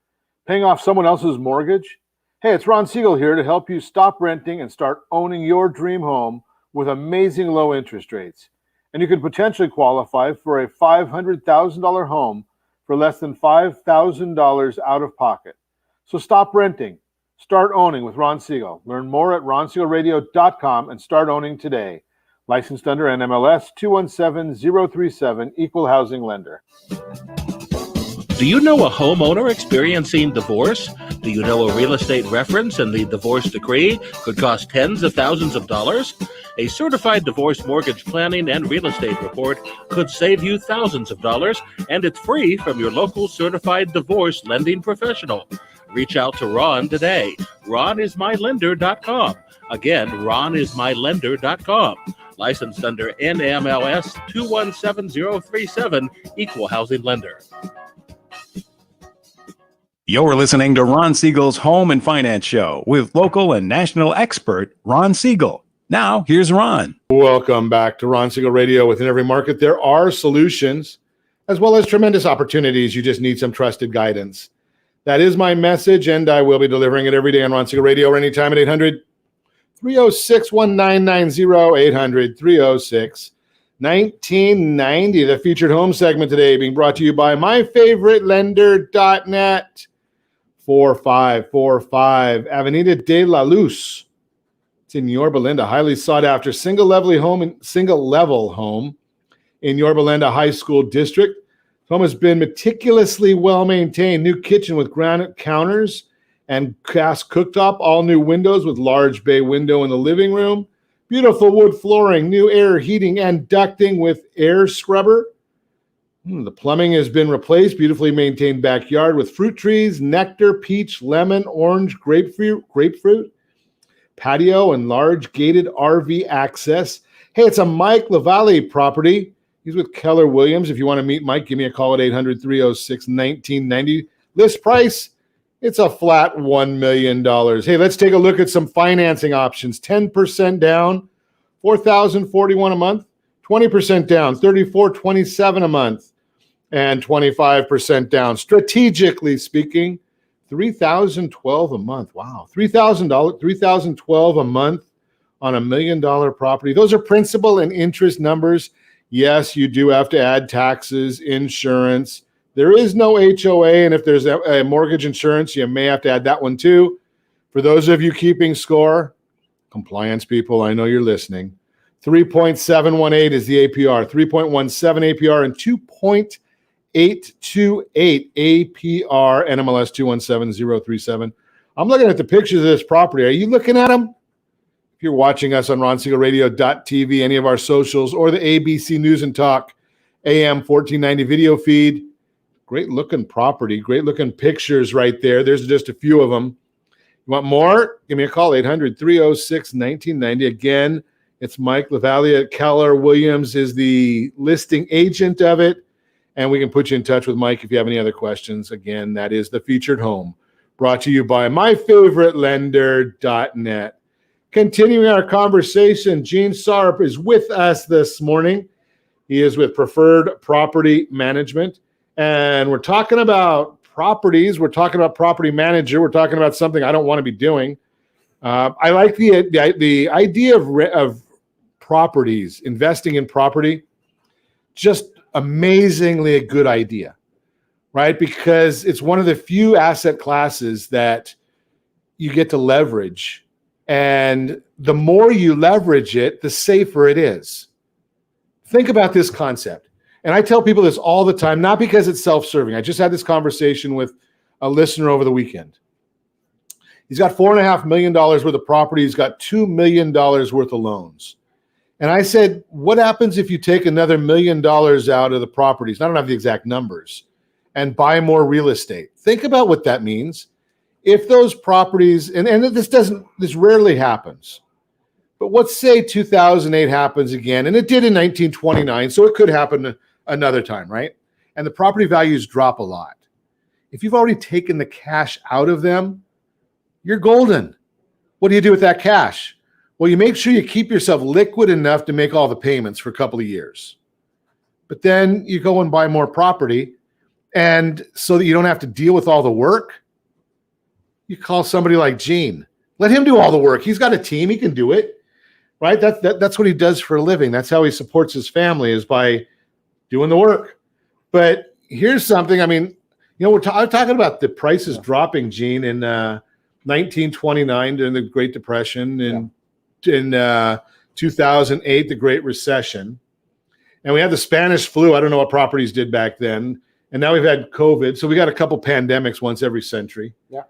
Paying off someone else's mortgage? Hey, it's Ron Siegel here to help you stop renting and start owning your dream home with amazing low interest rates. And you could potentially qualify for a $500,000 home for less than $5,000 out of pocket. So stop renting. Start owning with Ron Siegel. Learn more at ronsiegelradio.com and start owning today. Licensed under NMLS 217037, Equal Housing Lender. Do you know a homeowner experiencing divorce? Do you know a real estate reference and the divorce decree could cost tens of thousands of dollars? A certified divorce mortgage planning and real estate report could save you thousands of dollars, and it's free from your local certified divorce lending professional. Reach out to Ron today. RonIsMyLender.com. Again, RonIsMyLender.com. Licensed under NMLS 217037, Equal Housing Lender. You're listening to Ron Siegel's Home and Finance Show with local and national expert Ron Siegel. Now, here's Ron. Welcome back to Ron Siegel Radio. Within every market, there are solutions as well as tremendous opportunities. You just need some trusted guidance. That is my message, and I will be delivering it every day on Ron Siegel Radio or anytime at 800-306-1990, 800-306-1990. The featured home segment today being brought to you by myfavoritelender.net. 4545 Avenida de la Luz. It's in Yorba Linda, highly sought after single level home in Yorba Linda High School District. The home has been meticulously well maintained. New kitchen with granite counters and gas cooktop. All new windows with large bay window in the living room. Beautiful wood flooring, new air heating and ducting with air scrubber. The plumbing has been replaced. Beautifully maintained backyard with fruit trees, nectar, peach, lemon, orange, grapefruit, patio, and large gated RV access. Hey, it's a Mike LaValle property. He's with Keller Williams. If you want to meet Mike, give me a call at 800-306-1990. List price, it's a flat $1 million. Hey, let's take a look at some financing options. 10% down, $4,041 a month. 20% down, $3,427 a month, and 25% down. Strategically speaking, $3,012 a month. Wow, $3,012 a month on $1 million property. Those are principal and interest numbers. Yes, you do have to add taxes, insurance. There is no HOA, and if there's a mortgage insurance, you may have to add that one too. For those of you keeping score, compliance people, I know you're listening. 3.718 is the APR, 3.17 APR, and 2.828 APR, NMLS 217037. I'm looking at the pictures of this property. Are you looking at them? If you're watching us on RonSiegelRadio.tv, any of our socials, or the ABC News and Talk AM 1490 video feed, great looking property, great looking pictures right there. There's just a few of them. You want more? Give me a call, 800-306-1990. Again, it's Mike LaValle at Keller Williams is the listing agent of it, and we can put you in touch with Mike if you have any other questions. Again, that is the featured home, brought to you by myfavoritelender.net. Continuing our conversation, Gene Tsair is with us this morning. He is with Preferred Property Management, and we're talking about properties. We're talking about property manager. We're talking about something I don't want to be doing. I like the idea of properties, investing in property, just amazingly a good idea, right? Because it's one of the few asset classes that you get to leverage. And the more you leverage it, the safer it is. Think about this concept. And I tell people this all the time, not because it's self-serving. I just had this conversation with a listener over the weekend. He's got $4.5 million worth of property. He's got $2 million worth of loans. And I said, what happens if you take another $1 million out of the properties? I don't have the exact numbers, and buy more real estate. Think about what that means. If those properties, and this rarely happens, but let's say 2008 happens again, and it did in 1929, so it could happen another time, right? And the property values drop a lot. If you've already taken the cash out of them, you're golden. What do you do with that cash? Well, you make sure you keep yourself liquid enough to make all the payments for a couple of years. But then you go and buy more property, and so that you don't have to deal with all the work, You call somebody like Gene. Let him do all the work. He's got a team. He can do it, right? That's what he does for a living. That's how he supports his family, is by doing the work. But here's something. I mean, I'm talking about the prices dropping, Gene, in 1929 during the Great Depression, and in 2008, the Great Recession. And we had the Spanish flu. I don't know what properties did back then. And now we've had COVID. So we got a couple pandemics once every century. Yeah.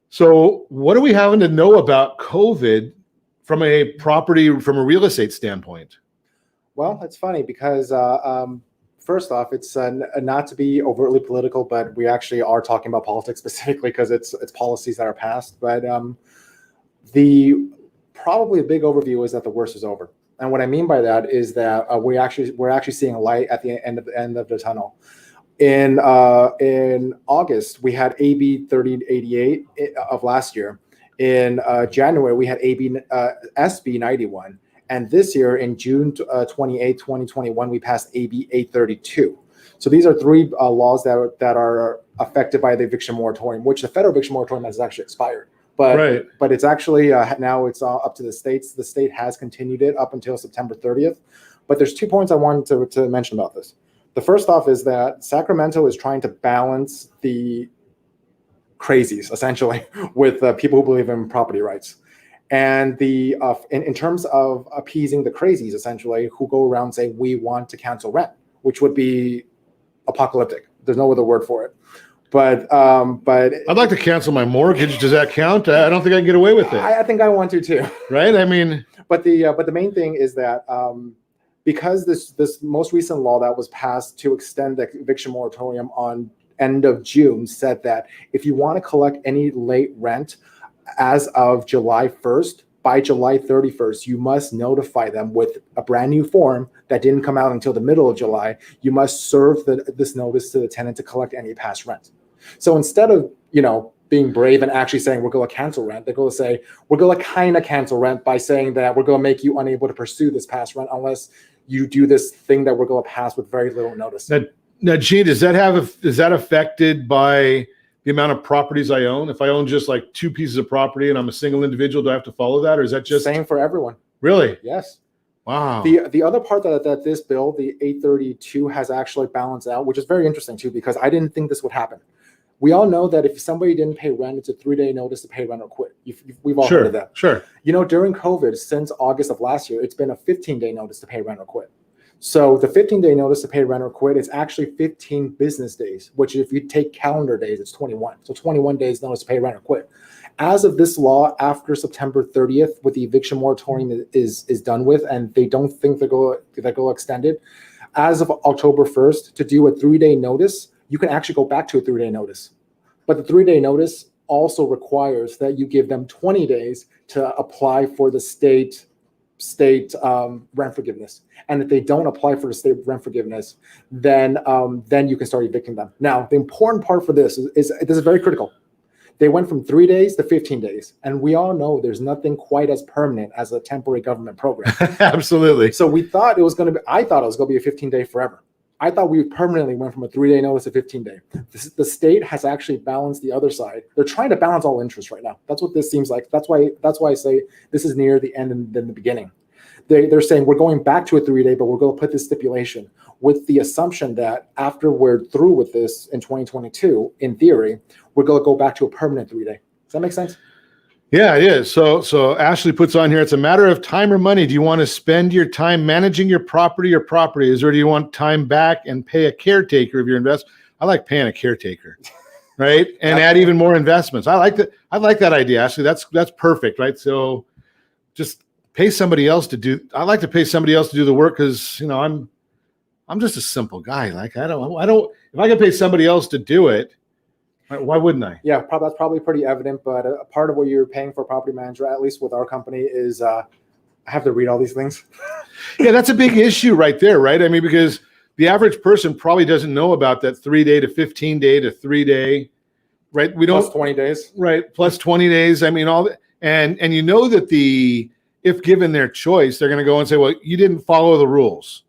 So what are we having to know about COVID from a real estate standpoint? Well, it's funny because first off, it's not to be overtly political, but we actually are talking about politics specifically because it's policies that are passed. But probably a big overview is that the worst is over. And what I mean by that is that we're actually seeing a light at the end of the tunnel. In August, we had AB 3088 of last year. In January, we had SB 91. And this year, in June 28, 2021, we passed AB 832. So these are three laws that are affected by the eviction moratorium, which the federal eviction moratorium has actually expired. But it's actually now it's up to the states. The state has continued it up until September 30th. But there's 2 points I wanted to mention about this. The first off is that Sacramento is trying to balance the crazies, essentially, with people who believe in property rights. And in terms of appeasing the crazies, essentially, who go around saying, we want to cancel rent, which would be apocalyptic. There's no other word for it. But I'd like to cancel my mortgage. Does that count? I don't think I can get away with it. I think I want to too. Right? I mean, but the main thing is that because this most recent law that was passed to extend the eviction moratorium on end of June said that if you want to collect any late rent as of July 1st, by July 31st, you must notify them with a brand new form that didn't come out until the middle of July. You must serve this notice to the tenant to collect any past rent. So instead of, being brave and actually saying we're going to cancel rent, they're going to say we're going to kind of cancel rent by saying that we're going to make you unable to pursue this past rent unless you do this thing that we're going to pass with very little notice. Now, Gene, is that affected by the amount of properties I own? If I own just like 2 pieces of property and I'm a single individual, do I have to follow that, or is that just same for everyone? Really? Yes. Wow. The other part that this bill, the 832, has actually balanced out, which is very interesting too, because I didn't think this would happen. We all know that if somebody didn't pay rent, it's a 3-day notice to pay rent or quit. We've all heard of that. Sure. During COVID, since August of last year, it's been a 15-day notice to pay rent or quit. So the 15-day notice to pay rent or quit is actually 15 business days, which if you take calendar days, it's 21. So 21 days notice to pay rent or quit. As of this law, after September 30th, with the eviction moratorium is done with, and they don't think they're going to extend it, as of October 1st, to do a 3-day notice, you can actually go back to a 3-day notice. But the 3-day notice also requires that you give them 20 days to apply for the state rent forgiveness. And if they don't apply for the state rent forgiveness, then you can start evicting them. Now, the important part for this is this is very critical. They went from 3 days to 15 days. And we all know there's nothing quite as permanent as a temporary government program. Absolutely. So I thought it was going to be a 15-day forever. I thought we permanently went from a 3-day notice to 15-day. The state has actually balanced the other side. They're trying to balance all interests right now. That's what this seems like. That's why I say this is near the end than the beginning. They're saying we're going back to a 3-day, but we're going to put this stipulation with the assumption that after we're through with this in 2022, in theory, we're going to go back to a permanent 3-day. Does that make sense? Yeah, it is. So Ashley puts on here, it's a matter of time or money. Do you want to spend your time managing your properties, or do you want time back and pay a caretaker of your investment? I like paying a caretaker, right? And add even more investments. I like that idea, Ashley. That's perfect, right? So just pay somebody else to do. I like to pay somebody else to do the work because I'm just a simple guy. Like I don't. If I can pay somebody else to do it, why wouldn't I? Yeah, that's probably pretty evident. But a part of what you're paying for a property manager, at least with our company, is I have to read all these things. Yeah, that's a big issue right there, right? I mean, because the average person probably doesn't know about that 3-day to 15-day to 3-day, right? We don't plus 20 days, right? Plus 20 days. I mean, all that, and that if given their choice, they're going to go and say, well, you didn't follow the rules,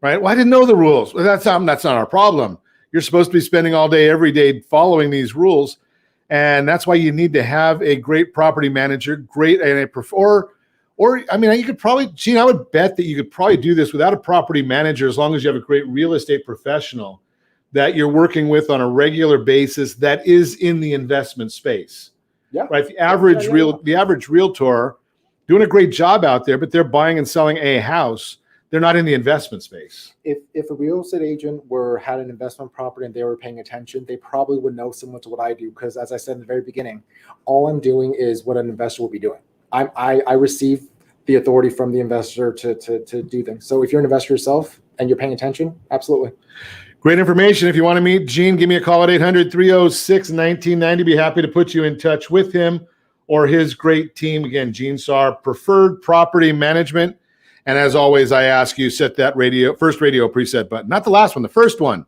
right? Well, I didn't know the rules. Well, that's not our problem. You're supposed to be spending all day, every day following these rules. And that's why you need to have a great property manager, I mean, you could probably, Gene, I would bet that you could probably do this without a property manager as long as you have a great real estate professional that you're working with on a regular basis that is in the investment space. Yeah. Right. The average realtor doing a great job out there, but they're buying and selling a house. They're not in the investment space. If a real estate agent had an investment property and they were paying attention, they probably would know similar to what I do. Because as I said in the very beginning, all I'm doing is what an investor would be doing. I receive the authority from the investor to do things. So if you're an investor yourself and you're paying attention, absolutely. Great information. If you want to meet Gene, give me a call at 800-306-1990. Be happy to put you in touch with him or his great team. Again, Gene Tsair, Preferred Property Management. And as always, I ask you, set that first radio preset button. Not the last one, the first one.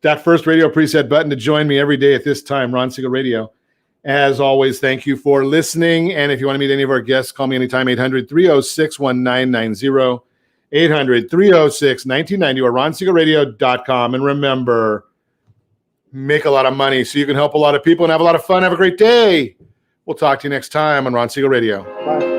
That first radio preset button to join me every day at this time, Ron Siegel Radio. As always, thank you for listening. And if you want to meet any of our guests, call me anytime, 800-306-1990. 800-306-1990 or ronsiegelradio.com. And remember, make a lot of money so you can help a lot of people and have a lot of fun. Have a great day. We'll talk to you next time on Ron Siegel Radio. Bye.